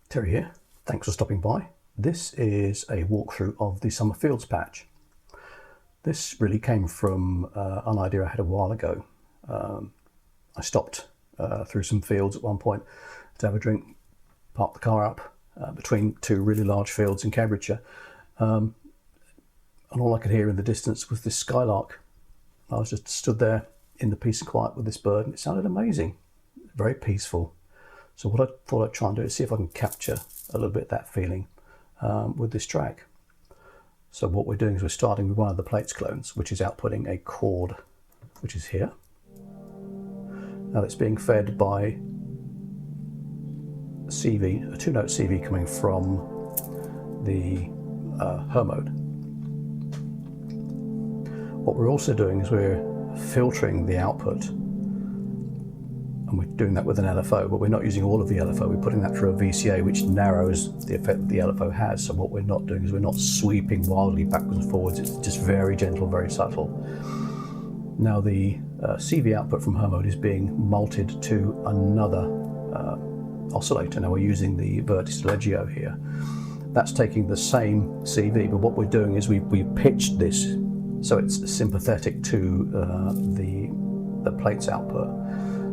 Terry here, thanks for stopping by. This is a walkthrough of the Summer Fields patch. This really came from an idea I had a while ago. I stopped through some fields at one point to have a drink, parked the car up between two really large fields in Cambridgeshire, and all I could hear in the distance was this skylark. I was just stood there in the peace and quiet with this bird, and it sounded amazing, very peaceful. So what I thought I'd try and do is see if I can capture a little bit of that feeling with this track. So what we're doing is we're starting with one of the plates clones, which is outputting a chord, which is here. Now it's being fed by a CV, a 2-note CV coming from the her mode. What we're also doing is we're filtering the output, and we're doing that with an LFO, but we're not using all of the LFO. We're putting that through a VCA, which narrows the effect that the LFO has. So what we're not doing is we're not sweeping wildly backwards and forwards. It's just very gentle, very subtle. Now the CV output from her mode is being multed to another oscillator. Now we're using the Vertis Legio here. That's taking the same CV, but what we're doing is we've pitched this so it's sympathetic to the plate's output.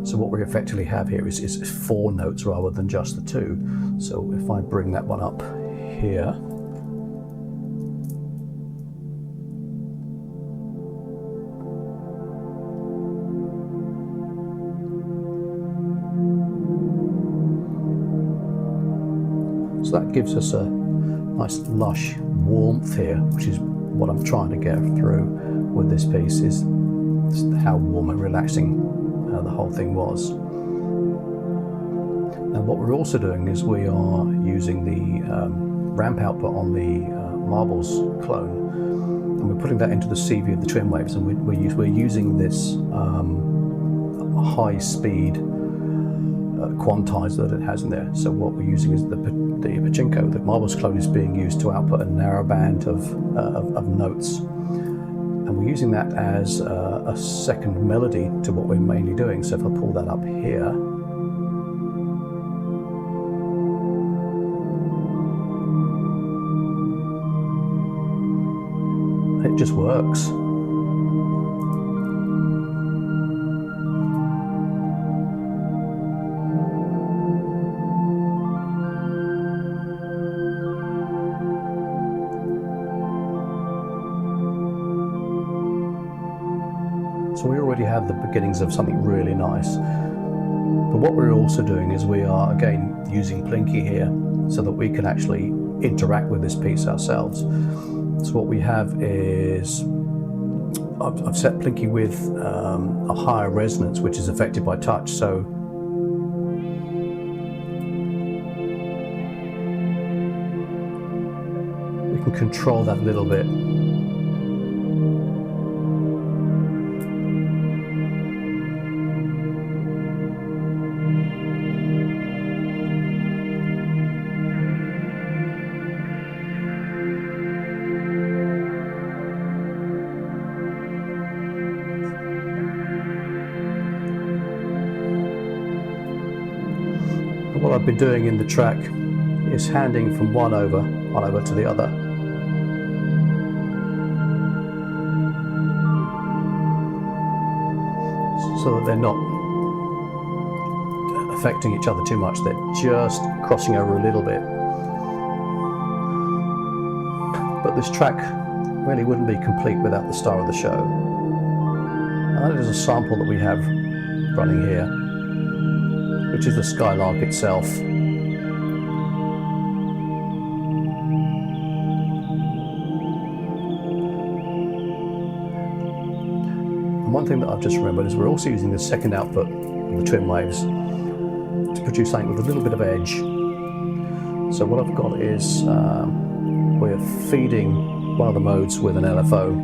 So what we effectively have here is 4 notes rather than just the 2. So if I bring that one up here, so that gives us a nice lush warmth here, which is what I'm trying to get through with this piece, is how warm and relaxing the whole thing was. Now what we're also doing is we are using the ramp output on the Marbles clone, and we're putting that into the CV of the twin waves, and we're using this high speed quantizer that it has in there. So what we're using is the pachinko. The Marbles clone is being used to output a narrow band of notes, and we're using that as a second melody to what we're mainly doing. So if I pull that up here, it just works. So we already have the beginnings of something really nice. But what we're also doing is we are again using Plinky here so that we can actually interact with this piece ourselves. So what we have is I've set Plinky with a higher resonance, which is affected by touch. So we can control that a little bit. What I've been doing in the track is handing from one over to the other. So that they're not affecting each other too much, they're just crossing over a little bit. But this track really wouldn't be complete without the star of the show. And that is a sample that we have running here, which is the skylark itself. And one thing that I've just remembered is we're also using the second output of the twin waves to produce something with a little bit of edge. So what I've got is we're feeding one of the modes with an LFO,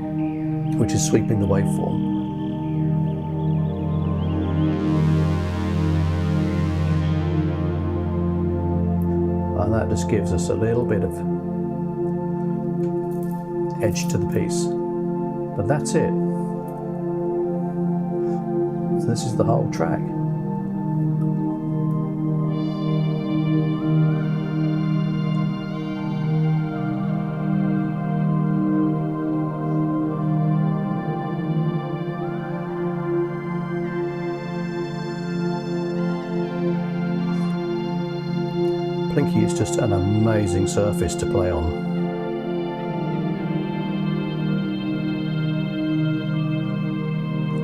which is sweeping the waveform. And that just gives us a little bit of edge to the piece. But that's it. So this is the whole track. Plinky is just an amazing surface to play on.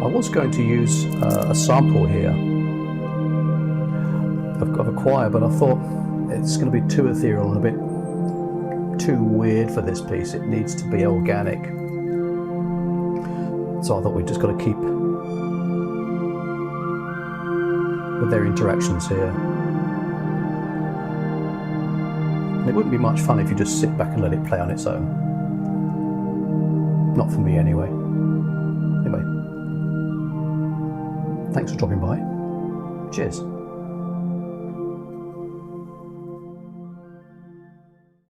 I was going to use a sample here of a choir, but I thought it's going to be too ethereal and a bit too weird for this piece. It needs to be organic. So I thought we've just got to keep with their interactions here. And it wouldn't be much fun if you just sit back and let it play on its own. Not for me anyway. Anyway, thanks for dropping by. Cheers.